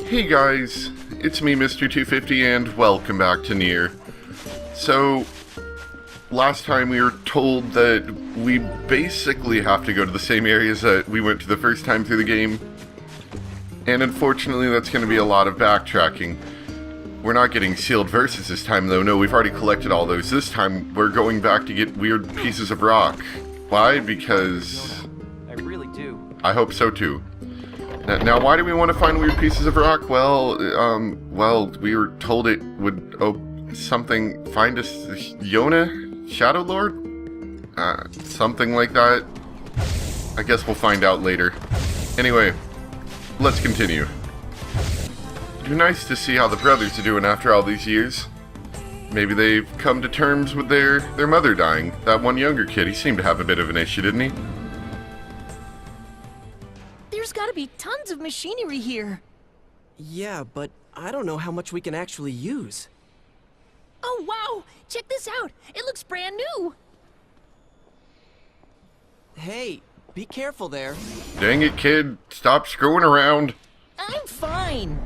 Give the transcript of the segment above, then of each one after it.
Hey guys, it's me, Mr. 250, and welcome back to Nier. So, last time we were told that we basically have to go to the same areas that we went to the first time through the game. And unfortunately, that's going to be a lot of backtracking. We're not getting sealed verses this time, though. No, we've already collected all those. This time, we're going back to get weird pieces of rock. Why? Because... I really do. I hope so, too. Now, why do we want to find weird pieces of rock? Well, we were told it would, find us, Yona? Shadow Lord? Something like that. I guess we'll find out later. Anyway, let's continue. It'd be nice to see how the brothers are doing after all these years. Maybe they've come to terms with their mother dying. That one younger kid, he seemed to have a bit of an issue, didn't he? There's gotta be tons of machinery here. Yeah, but I don't know how much we can actually use. Oh wow! Check this out! It looks brand new! Hey, be careful there. Dang it, kid. Stop screwing around. I'm fine!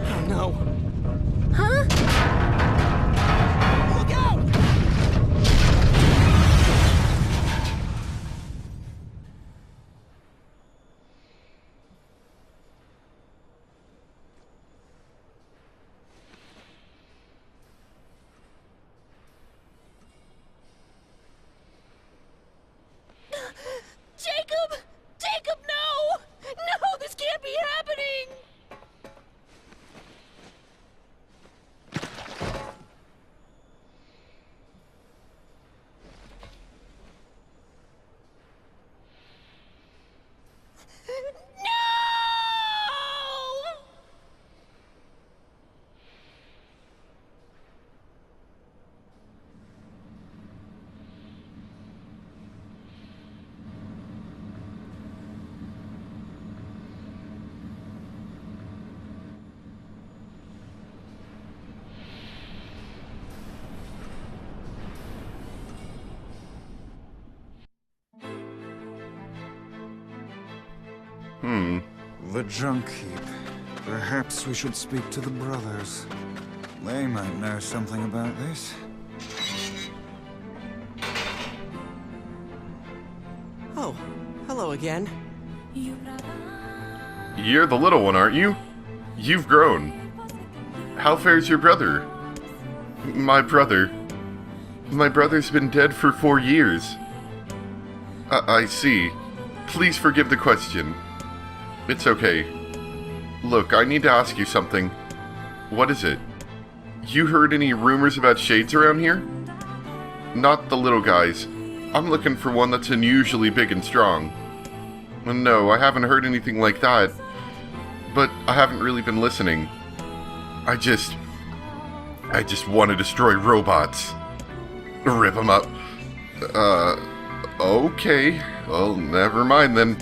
Oh no. Huh? Look out! Jacob! Jacob, no! No, this can't be happening! No! The junk heap. Perhaps we should speak to the brothers. They might know something about this. Oh, hello again. You're the little one, aren't you? You've grown. How fares your brother? My brother. My brother's been dead for 4 years. I see. Please forgive the question. It's okay. Look, I need to ask you something. What is it? You heard any rumors about shades around here? Not the little guys. I'm looking for one that's unusually big and strong. No, I haven't heard anything like that. But I haven't really been listening. I just want to destroy robots. Rip them up. Okay. Well, never mind then.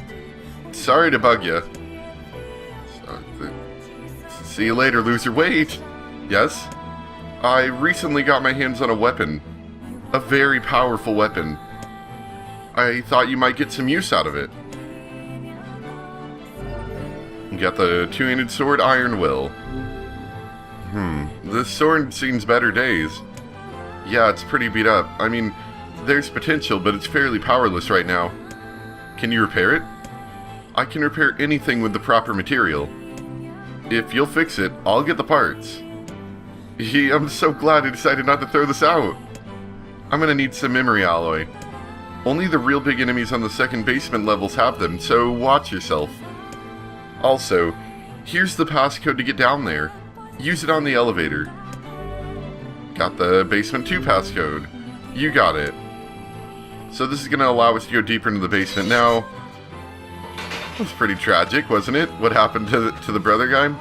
Sorry to bug you. See you later, loser. Wait! Yes? I recently got my hands on a weapon. A very powerful weapon. I thought you might get some use out of it. You got the two-handed sword, Iron Will. This sword seen better days. Yeah, it's pretty beat up. I mean, there's potential, but it's fairly powerless right now. Can you repair it? I can repair anything with the proper material. If you'll fix it, I'll get the parts. I'm so glad I decided not to throw this out. I'm gonna need some memory alloy. Only the real big enemies on the second basement levels have them, so watch yourself. Also, here's the passcode to get down there. Use it on the elevator. Got the basement 2 passcode. You got it. So this is gonna allow us to go deeper into the basement. Now, it was pretty tragic, wasn't it? What happened to the brother guy?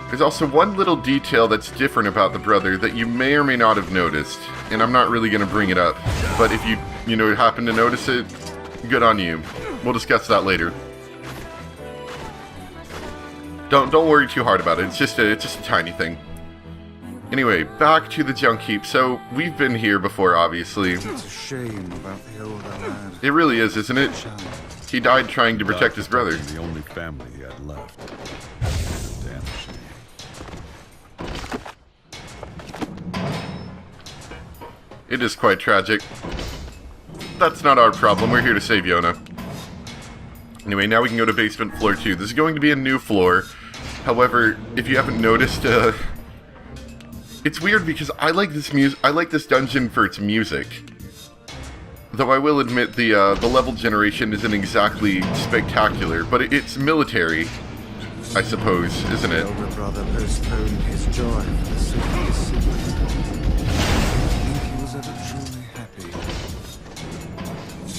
There's also one little detail that's different about the brother that you may or may not have noticed, and I'm not really going to bring it up, but if you happen to notice it, good on you. We'll discuss that later. Don't worry too hard about it. It's just a tiny thing. Anyway, back to the junk heap. So, we've been here before, obviously. It's a shame about the older lad. It really is, isn't it? He died trying to protect his brother. The only family he had left. Damn shame. It is quite tragic. That's not our problem. We're here to save Yona. Anyway, now we can go to basement floor 2. This is going to be a new floor. However, if you haven't noticed, it's weird because I like this dungeon for its music. Though I will admit the level generation isn't exactly spectacular, but it's military, I suppose, isn't it? Elder brother postponed his joy for the sake of his sibling. I think he was ever truly happy.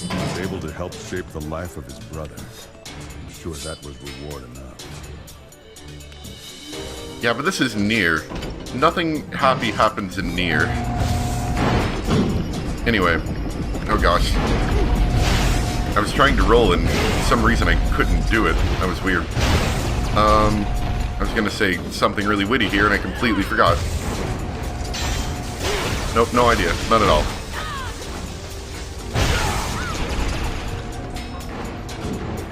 He was able to help shape the life of his brother. I'm sure that was reward enough. Yeah, but this is Nier. Nothing happy happens in Nier. Anyway. Oh gosh. I was trying to roll and for some reason I couldn't do it. That was weird. I was gonna say something really witty here and I completely forgot. Nope, no idea. None at all.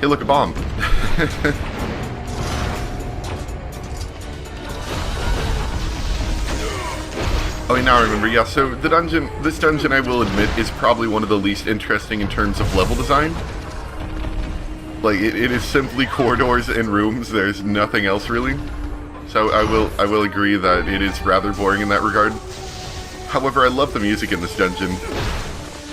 Hey, look, a bomb. Oh, now I remember, yeah, so this dungeon, I will admit, is probably one of the least interesting in terms of level design. Like, it is simply corridors and rooms, there's nothing else really. So I will agree that it is rather boring in that regard. However, I love the music in this dungeon.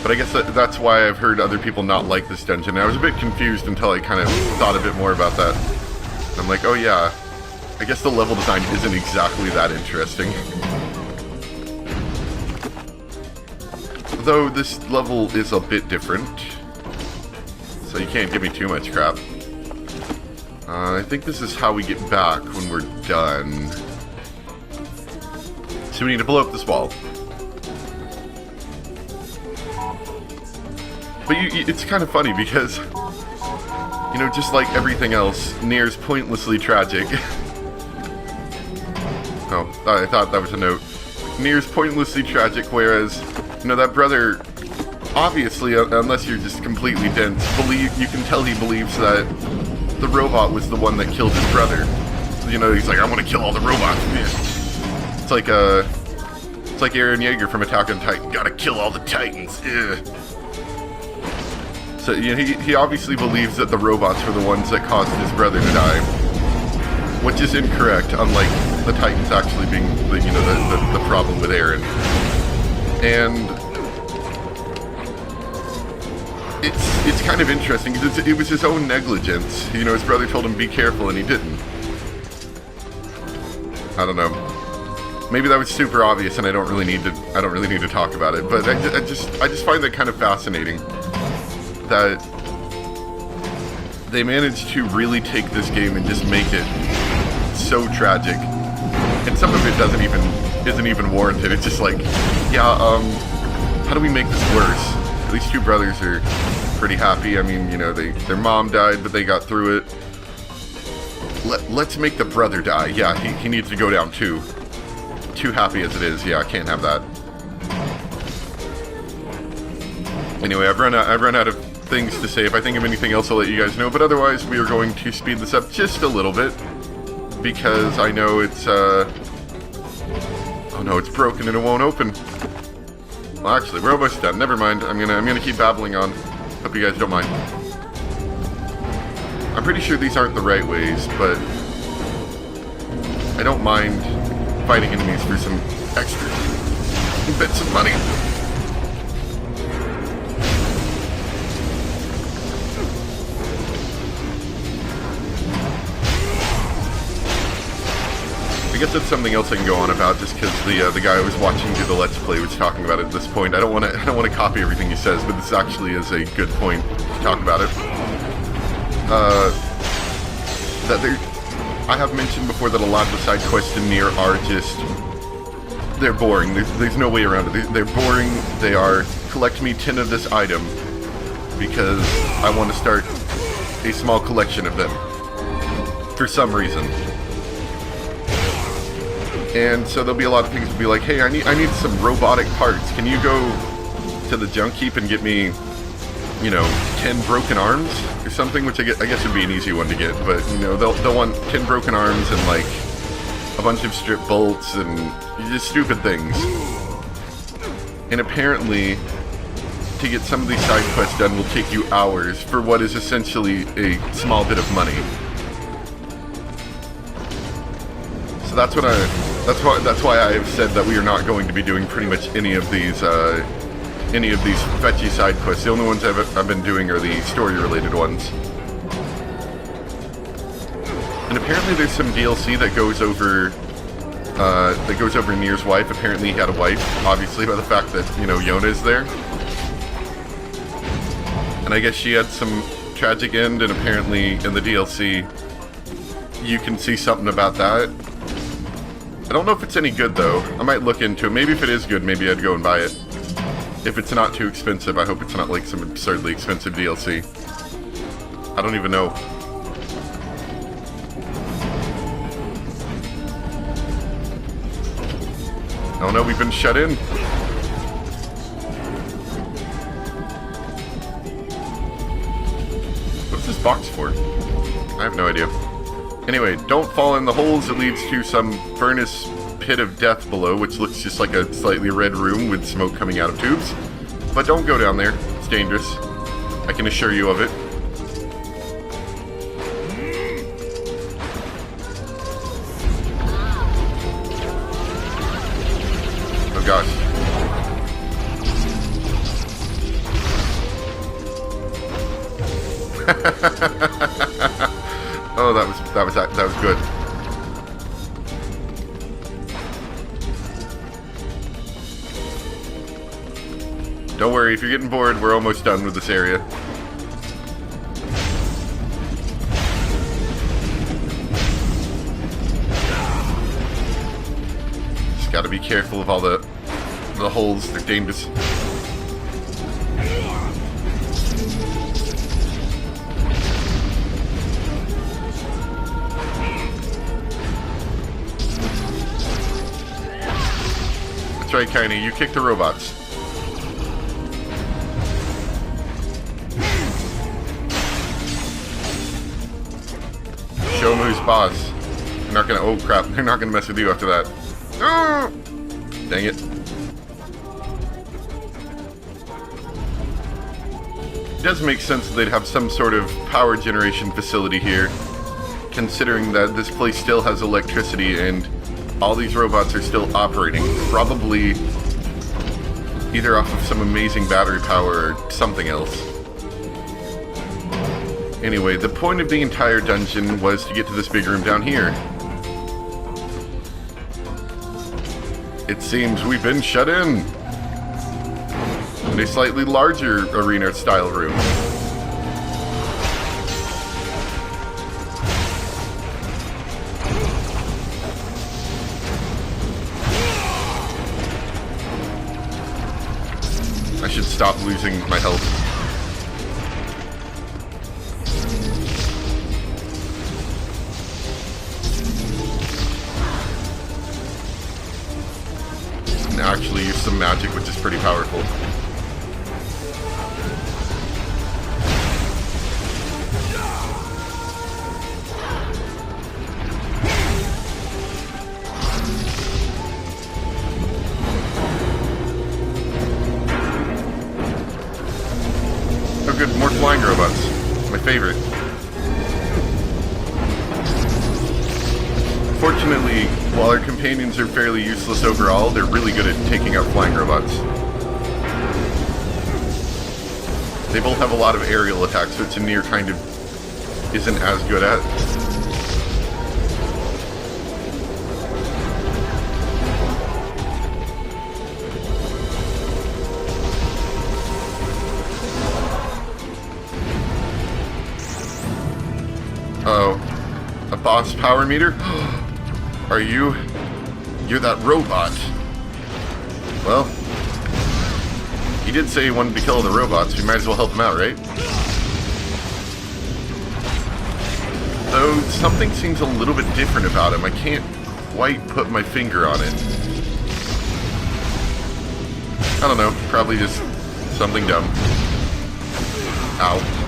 But I guess that's why I've heard other people not like this dungeon. I was a bit confused until I kind of thought a bit more about that. I'm like, oh yeah, I guess the level design isn't exactly that interesting. Though this level is a bit different, so you can't give me too much crap. I think this is how we get back when we're done. So we need to blow up this wall. But it's kind of funny because, you know, just like everything else, Nier's pointlessly tragic. Oh, I thought that was a note. Nier's pointlessly tragic, whereas, you know, that brother, obviously, unless you're just completely dense, you can tell he believes that the robot was the one that killed his brother. You know, he's like, I want to kill all the robots. It's like Eren Yeager from Attack on Titan. Gotta kill all the Titans. Ugh. So, you know, he obviously believes that the robots were the ones that caused his brother to die, which is incorrect. Unlike the Titans actually being, the problem with Eren. And it's kind of interesting because it was his own negligence. You know, his brother told him be careful, and he didn't. I don't know. Maybe that was super obvious, and I don't really need to talk about it. But I just find that kind of fascinating that they managed to really take this game and just make it so tragic, and some of it isn't even warranted. It's just like, yeah, how do we make this worse? These two brothers are pretty happy. I mean, you know, their mom died, but they got through it. Let's make the brother die. Yeah, he needs to go down too. Too happy as it is. Yeah, I can't have that. Anyway, I've run out of things to say. If I think of anything else, I'll let you guys know. But otherwise, we are going to speed this up just a little bit because I know it's oh no, it's broken and it won't open. Well, actually, we're almost done. Never mind. I'm gonna keep babbling on. Hope you guys don't mind. I'm pretty sure these aren't the right ways, but I don't mind fighting enemies for some extra bits of money. I guess that's something else I can go on about, just because the guy I was watching do the Let's Play was talking about it at this point. I don't want to copy everything he says, but this actually is a good point to talk about it. I have mentioned before that a lot of the side quests in Nier are just, they're boring. There's no way around it. They're boring. They are, collect me 10 of this item, because I want to start a small collection of them, for some reason. And so there'll be a lot of things to be like, hey, I need some robotic parts. Can you go to the junk heap and get me, you know, 10 broken arms or something, which I guess would be an easy one to get, but, you know, they'll want 10 broken arms and, like, a bunch of strip bolts and just stupid things. And apparently, to get some of these side quests done will take you hours for what is essentially a small bit of money. So that's why I have said that we are not going to be doing pretty much any of these fetchy side quests. The only ones I've been doing are the story-related ones. And apparently there's some DLC that goes over Nier's wife. Apparently he had a wife, obviously by the fact that, you know, Yona is there. And I guess she had some tragic end, and apparently in the DLC you can see something about that. I don't know if it's any good though. I might look into it. Maybe if it is good, maybe I'd go and buy it. If it's not too expensive. I hope it's not like some absurdly expensive DLC. I don't even know. Oh no, we've been shut in. What's this box for? I have no idea. Anyway, don't fall in the holes. It leads to some furnace pit of death below, which looks just like a slightly red room with smoke coming out of tubes. But don't go down there. It's dangerous. I can assure you of it. Oh gosh. Oh, that was good. Don't worry, if you're getting bored, we're almost done with this area. Just gotta be careful of all the holes, they're dangerous. That's right, Kaini, you kick the robots. Show them who's boss. They're not gonna, oh crap, they're not gonna mess with you after that. Oh, dang it. It does make sense that they'd have some sort of power generation facility here, considering that this place still has electricity and all these robots are still operating, probably either off of some amazing battery power or something else. Anyway, the point of the entire dungeon was to get to this big room down here. It seems we've been shut in a slightly larger arena-style room. I should stop losing my health. And actually use some magic, which is pretty powerful. Oh good, more flying robots. My favorite. Fortunately, while our companions are fairly useless overall, they're really good at taking out flying robots. They both have a lot of aerial attacks, which Nier kind of isn't as good at. Uh-oh. A boss power meter? Are you? You're that robot. Well, he did say he wanted to kill the robots. We might as well help him out, right? Though something seems a little bit different about him. I can't quite put my finger on it. I don't know. Probably just something dumb. Ow.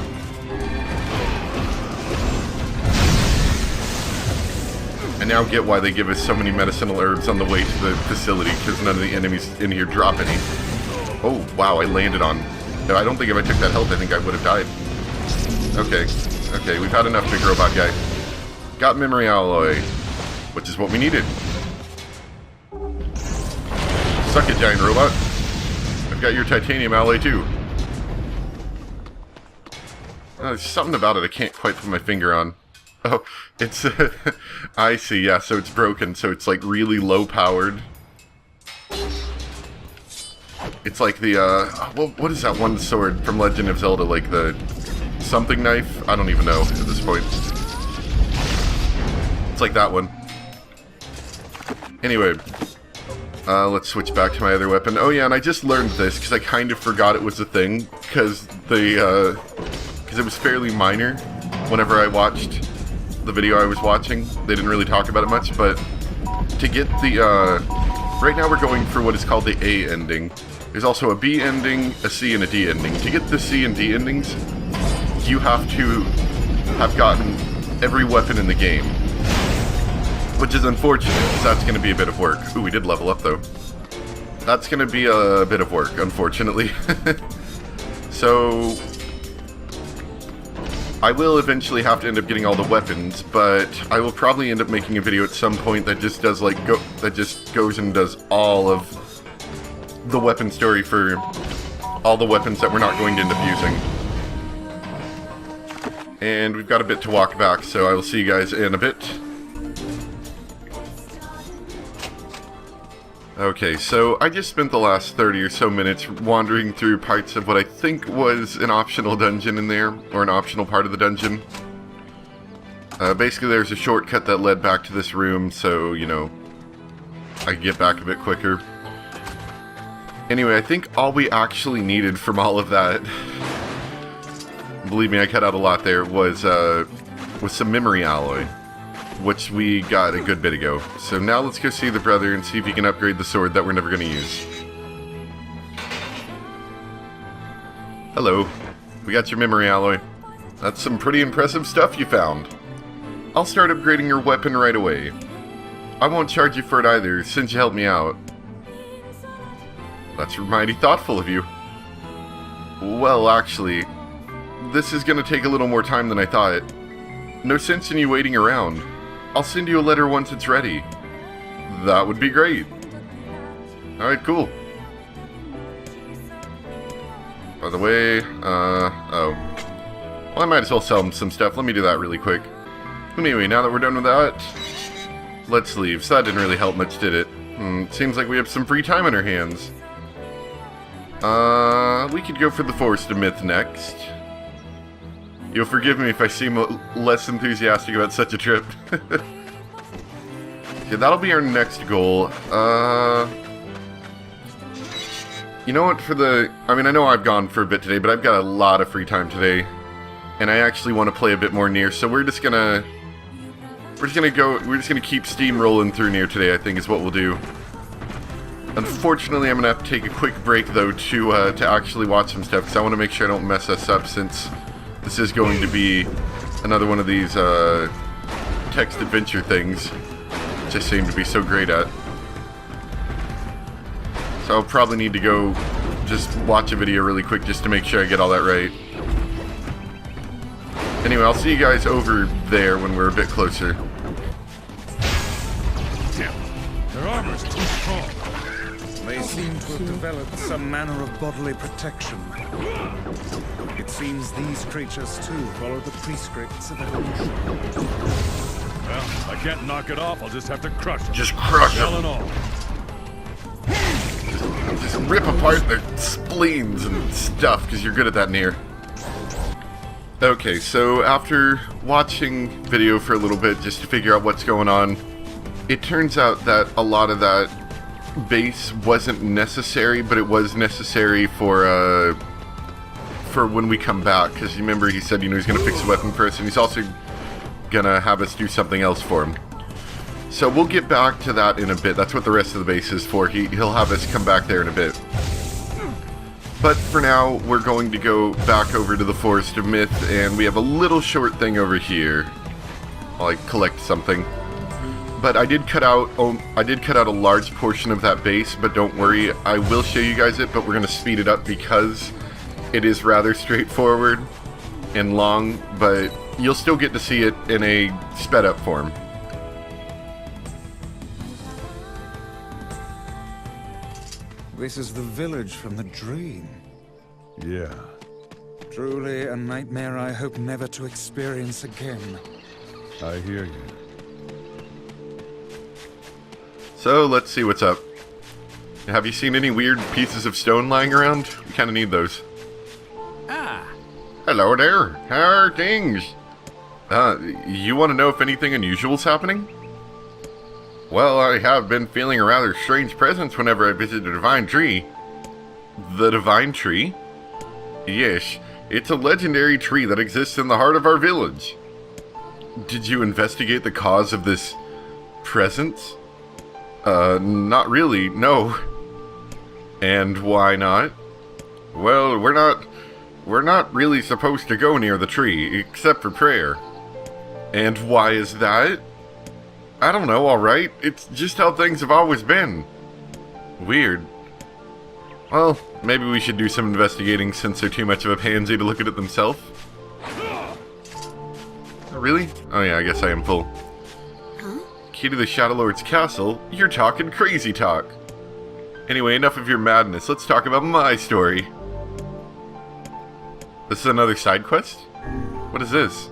now get why they give us so many medicinal herbs on the way to the facility, because none of the enemies in here drop any. Oh, wow, I landed on... I don't think if I took that health, I think I would have died. Okay, okay, we've had enough, big robot guy. Got memory alloy, which is what we needed. Suck it, giant robot. I've got your titanium alloy, too. There's something about it I can't quite put my finger on. Oh, it's... I see, yeah, so it's broken, so it's like really low powered. It's like the, what is that one sword from Legend of Zelda, like the something knife? I don't even know at this point. It's like that one. Anyway, let's switch back to my other weapon. Oh yeah, and I just learned this, because I kind of forgot it was a thing, because it was fairly minor whenever I watched the video I was watching. They didn't really talk about it much, but to get the, right now we're going for what is called the A ending. There's also a B ending, a C, and a D ending. To get the C and D endings, you have to have gotten every weapon in the game. Which is unfortunate, because that's going to be a bit of work. Ooh, we did level up, though. That's going to be a bit of work, unfortunately. So... I will eventually have to end up getting all the weapons, but I will probably end up making a video at some point that just does, like, that just goes and does all of the weapon story for all the weapons that we're not going to end up using. And we've got a bit to walk back, so I will see you guys in a bit. Okay, so I just spent the last 30 or so minutes wandering through parts of what I think was an optional dungeon in there, or an optional part of the dungeon. Basically there's a shortcut that led back to this room, so, you know, I could get back a bit quicker. Anyway, I think all we actually needed from all of that, believe me, I cut out a lot there, was some memory alloy, which we got a good bit ago. So now let's go see the brother and see if he can upgrade the sword that we're never going to use. Hello. We got your memory alloy. That's some pretty impressive stuff you found. I'll start upgrading your weapon right away. I won't charge you for it either, since you helped me out. That's mighty thoughtful of you. Well, actually, this is going to take a little more time than I thought. No sense in you waiting around. I'll send you a letter once it's ready. That would be great. Alright, cool. By the way, oh. Well, I might as well sell him some stuff. Let me do that really quick. Anyway, now that we're done with that, let's leave. So that didn't really help much, did it? Seems like we have some free time on our hands. We could go for the Forest of Myth next. You'll forgive me if I seem less enthusiastic about such a trip. Okay, that'll be our next goal. You know what, I mean, I know I've gone for a bit today, but I've got a lot of free time today. And I actually want to play a bit more Nier, so we're just gonna keep steamrolling through Nier today, I think is what we'll do. Unfortunately, I'm gonna have to take a quick break, though, to actually watch some stuff, because I want to make sure I don't mess us up, since this is going to be another one of these text adventure things, which I seem to be so great at. So I'll probably need to go just watch a video really quick just to make sure I get all that right. Anyway, I'll see you guys over there when we're a bit closer. Damn, their armor's too strong. They seem to have developed some manner of bodily protection. It seems these creatures too follow the prescripts of evolution. Well, I can't knock it off, I'll just have to crush them. Just crush them. Shell and all. Just rip apart their spleens and stuff, because you're good at that, Nier. Okay, so after watching video for a little bit just to figure out what's going on, it turns out that a lot of that base wasn't necessary, but it was necessary for when we come back, because you remember he said, you know, he's going to fix the weapon first, and he's also going to have us do something else for him. So we'll get back to that in a bit. That's what the rest of the base is for. He'll have us come back there in a bit. But for now, we're going to go back over to the Forest of Myth, and we have a little short thing over here. I'll, like, collect something. but I did cut out a large portion of that base, but don't worry, I will show you guys it, but we're going to speed it up because it is rather straightforward and long, but you'll still get to see it in a sped up form. This is the village from the dream. Yeah. Truly a nightmare I hope never to experience again. I hear you. So, let's see what's up. Have you seen any weird pieces of stone lying around? We kind of need those. Ah. Hello there. How are things? You want to know if anything unusual's happening? Well, I have been feeling a rather strange presence whenever I visit the Divine Tree. The Divine Tree? Yes, it's a legendary tree that exists in the heart of our village. Did you investigate the cause of this presence? Not really, no. And why not? Well, we're not really supposed to go near the tree, except for prayer. And why is that? I don't know, alright. It's just how things have always been. Weird. Well, maybe we should do some investigating since they're too much of a pansy to look at it themselves. Really? Oh yeah, I guess I am full. Huh? Key to the Shadow Lord's castle? You're talking crazy talk. Anyway, enough of your madness. Let's talk about my story. This is another side quest? What is this?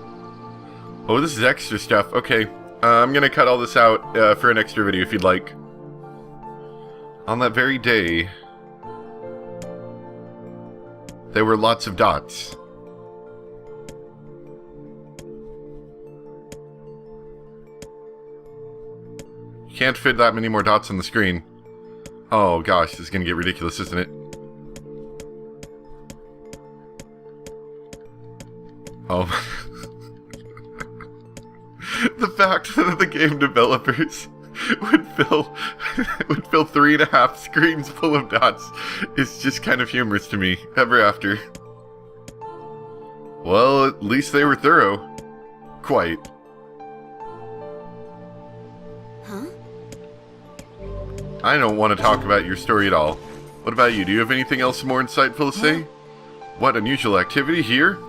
Oh, this is extra stuff. Okay. I'm gonna cut all this out for an extra video if you'd like. On that very day, there were lots of dots. Can't fit that many more dots on the screen. Oh gosh, this is gonna get ridiculous, isn't it? Oh. The fact that the game developers would fill 3.5 screens full of dots is just kind of humorous to me, ever after. Well, at least they were thorough. Quite. Huh? I don't want to talk about your story at all. What about you? Do you have anything else more insightful to say? What unusual activity here?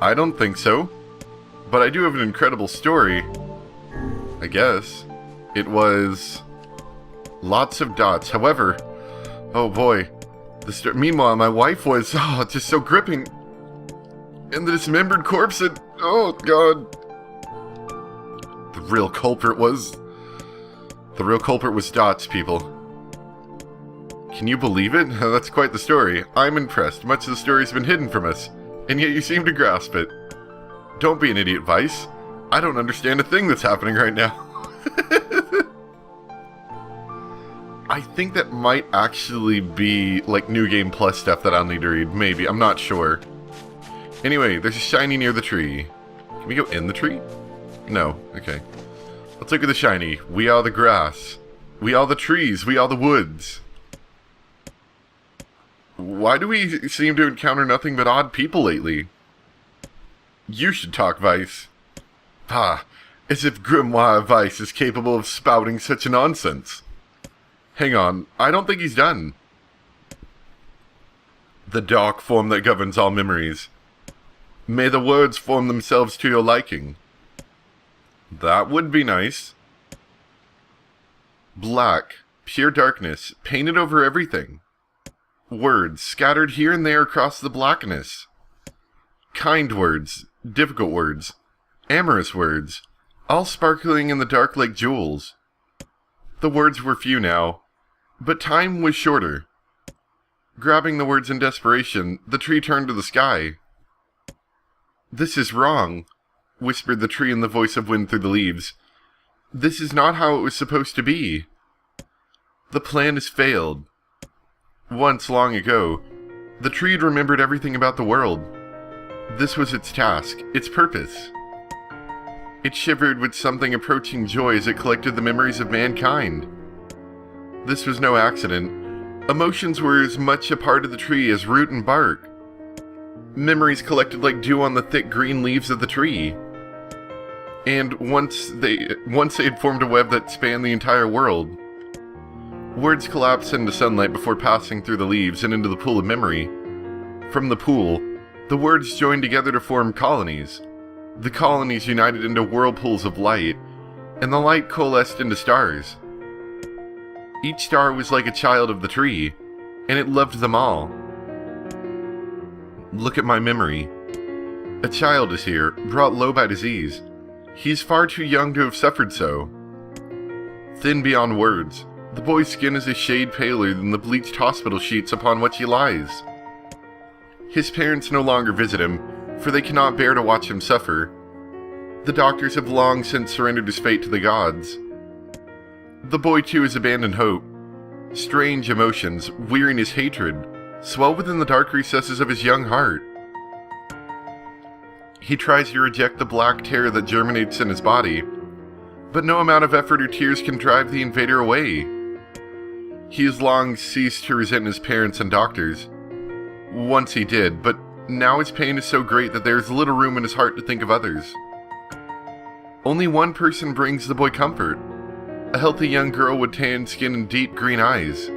I don't think so. But I do have an incredible story. I guess. It was lots of dots. However, oh boy. Meanwhile, my wife was just so gripping. And the dismembered corpse and oh god. The real culprit was dots, people. Can you believe it? That's quite the story. I'm impressed. Much of the story's been hidden from us, and yet you seem to grasp it. Don't be an idiot, Vice. I don't understand a thing that's happening right now. I think that might actually be like New Game Plus stuff that I'll need to read. Maybe. I'm not sure. Anyway, there's a shiny near the tree. Can we go in the tree? No. Okay. Let's look at the shiny. We are the grass. We are the trees. We are the woods. Why do we seem to encounter nothing but odd people lately? You should talk, Vice. As if Grimoire Vice is capable of spouting such nonsense. Hang on, I don't think he's done. The dark form that governs all memories. May the words form themselves to your liking. That would be nice. Black, pure darkness, painted over everything. Words scattered here and there across the blackness. Kind words, difficult words, amorous words, all sparkling in the dark like jewels. The words were few now, but time was shorter. Grabbing the words in desperation, the tree turned to the sky. This is wrong, whispered the tree in the voice of wind through the leaves. This is not how it was supposed to be. The plan has failed. Once, long ago, the tree had remembered everything about the world. This was its task, its purpose. It shivered with something approaching joy as it collected the memories of mankind. This was no accident. Emotions were as much a part of the tree as root and bark. Memories collected like dew on the thick green leaves of the tree. And once they had formed a web that spanned the entire world. Words collapsed into sunlight before passing through the leaves and into the pool of memory. From the pool, the words joined together to form colonies. The colonies united into whirlpools of light, and the light coalesced into stars. Each star was like a child of the tree, and it loved them all. Look at my memory. A child is here, brought low by disease. He's far too young to have suffered so. Thin beyond words, the boy's skin is a shade paler than the bleached hospital sheets upon which he lies. His parents no longer visit him, for they cannot bear to watch him suffer. The doctors have long since surrendered his fate to the gods. The boy too has abandoned hope. Strange emotions, weariness, hatred, swell within the dark recesses of his young heart. He tries to reject the black terror that germinates in his body, but no amount of effort or tears can drive the invader away. He has long ceased to resent his parents and doctors. Once he did, but now his pain is so great that there is little room in his heart to think of others. Only one person brings the boy comfort, a healthy young girl with tan skin and deep green eyes.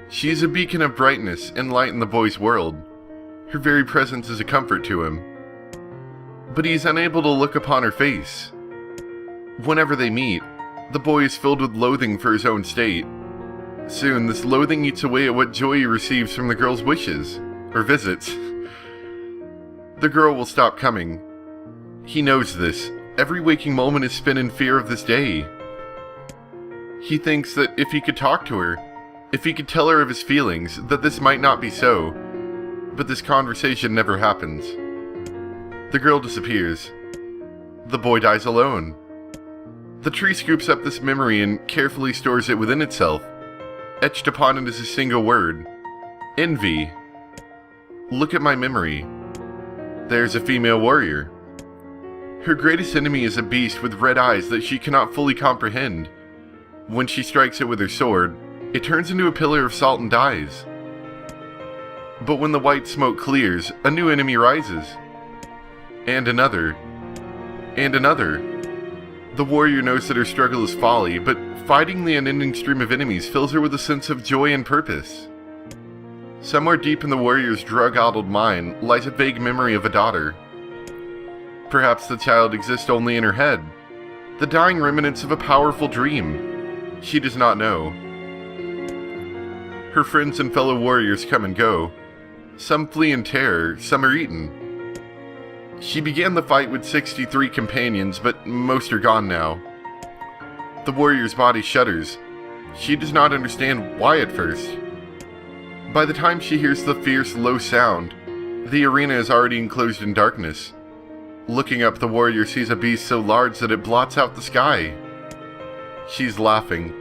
She is a beacon of brightness and light in the boy's world. Her very presence is a comfort to him. But he is unable to look upon her face. Whenever they meet, the boy is filled with loathing for his own state. Soon, this loathing eats away at what joy he receives from the girl's wishes, or visits. The girl will stop coming. He knows this. Every waking moment is spent in fear of this day. He thinks that if he could talk to her, if he could tell her of his feelings, that this might not be so. But this conversation never happens. The girl disappears. The boy dies alone. The tree scoops up this memory and carefully stores it within itself. Etched upon it is a single word. Envy. Look at my memory. There's a female warrior. Her greatest enemy is a beast with red eyes that she cannot fully comprehend. When she strikes it with her sword, it turns into a pillar of salt and dies. But when the white smoke clears, a new enemy rises. And another. And another. The warrior knows that her struggle is folly, but fighting the unending stream of enemies fills her with a sense of joy and purpose. Somewhere deep in the warrior's drug-addled mind lies a vague memory of a daughter. Perhaps the child exists only in her head, the dying remnants of a powerful dream. She does not know. Her friends and fellow warriors come and go. Some flee in terror, some are eaten. She began the fight with 63 companions, but most are gone now. The warrior's body shudders. She does not understand why at first. By the time she hears the fierce, low sound, the arena is already enclosed in darkness. Looking up, the warrior sees a beast so large that it blots out the sky. She's laughing.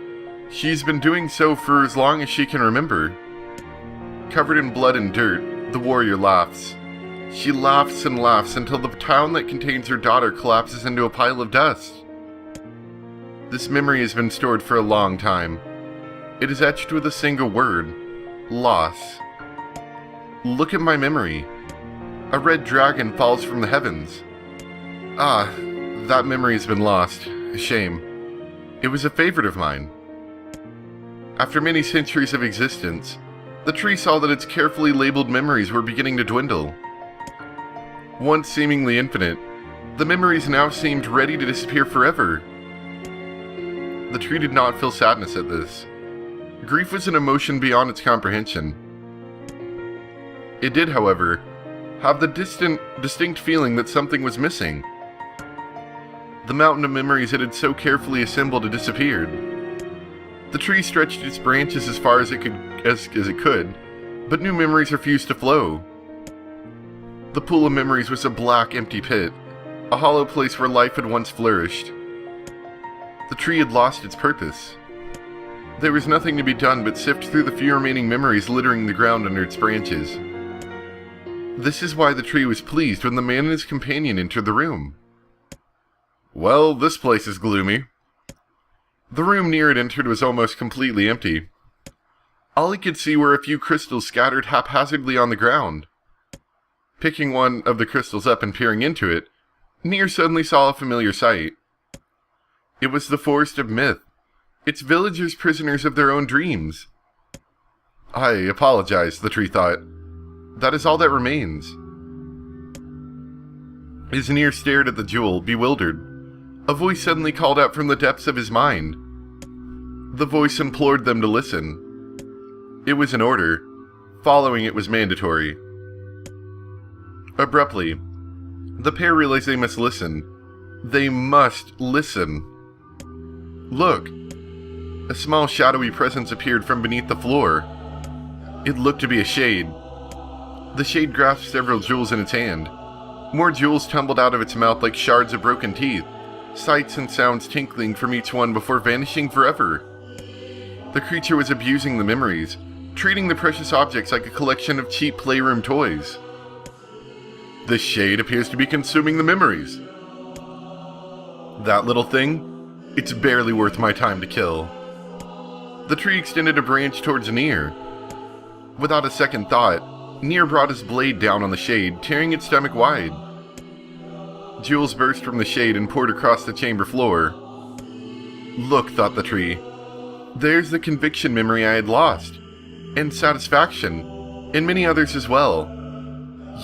She's been doing so for as long as she can remember. Covered in blood and dirt, the warrior laughs. She laughs and laughs until the town that contains her daughter collapses into a pile of dust. This memory has been stored for a long time. It is etched with a single word: loss. Look at my memory. A red dragon falls from the heavens. Ah, that memory has been lost. A shame. It was a favorite of mine. After many centuries of existence, the tree saw that its carefully labeled memories were beginning to dwindle. Once seemingly infinite, the memories now seemed ready to disappear forever. The tree did not feel sadness at this. Grief was an emotion beyond its comprehension. It did, however, have the distinct feeling that something was missing. The mountain of memories it had so carefully assembled had disappeared. The tree stretched its branches as far as it could, but new memories refused to flow. The pool of memories was a black, empty pit, a hollow place where life had once flourished. The tree had lost its purpose. There was nothing to be done but sift through the few remaining memories littering the ground under its branches. This is why the tree was pleased when the man and his companion entered the room. Well, this place is gloomy. The room Nier had entered was almost completely empty. All he could see were a few crystals scattered haphazardly on the ground. Picking one of the crystals up and peering into it, Nier suddenly saw a familiar sight. It was the Forest of Myth, its villagers prisoners of their own dreams. I apologize, the tree thought. That is all that remains. As Nier stared at the jewel, bewildered, a voice suddenly called out from the depths of his mind. The voice implored them to listen. It was an order. Following it was mandatory. Abruptly, the pair realized they must listen. They must listen. Look! A small shadowy presence appeared from beneath the floor. It looked to be a shade. The shade grasped several jewels in its hand. More jewels tumbled out of its mouth like shards of broken teeth, sights and sounds tinkling from each one before vanishing forever. The creature was abusing the memories, treating the precious objects like a collection of cheap playroom toys. This shade appears to be consuming the memories. That little thing? It's barely worth my time to kill. The tree extended a branch towards Nier. Without a second thought, Nier brought his blade down on the shade, tearing its stomach wide. Jewels burst from the shade and poured across the chamber floor. Look, thought the tree. There's the conviction memory I had lost. And satisfaction. And many others as well.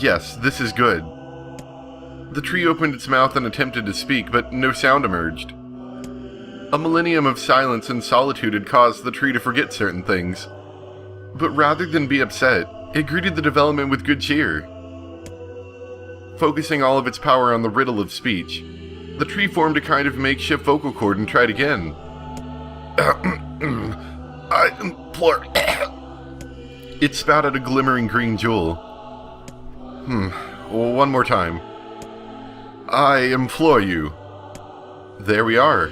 Yes, this is good. The tree opened its mouth and attempted to speak, but no sound emerged. A millennium of silence and solitude had caused the tree to forget certain things. But rather than be upset, it greeted the development with good cheer. Focusing all of its power on the riddle of speech, the tree formed a kind of makeshift vocal cord and tried again. I implore... It spat out a glimmering green jewel. One more time. I implore you. There we are.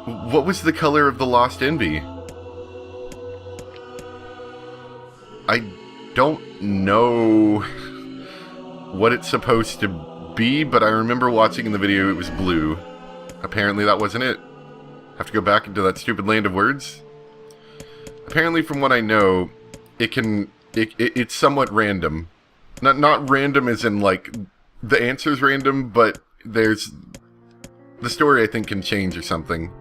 What was the color of the lost envy? I don't know what it's supposed to be, but I remember watching in the video it was blue. Apparently that wasn't it. Have to go back into that stupid land of words. Apparently, from what I know, it's somewhat random. Not random as in like the answer's random, but there's the story I think can change or something.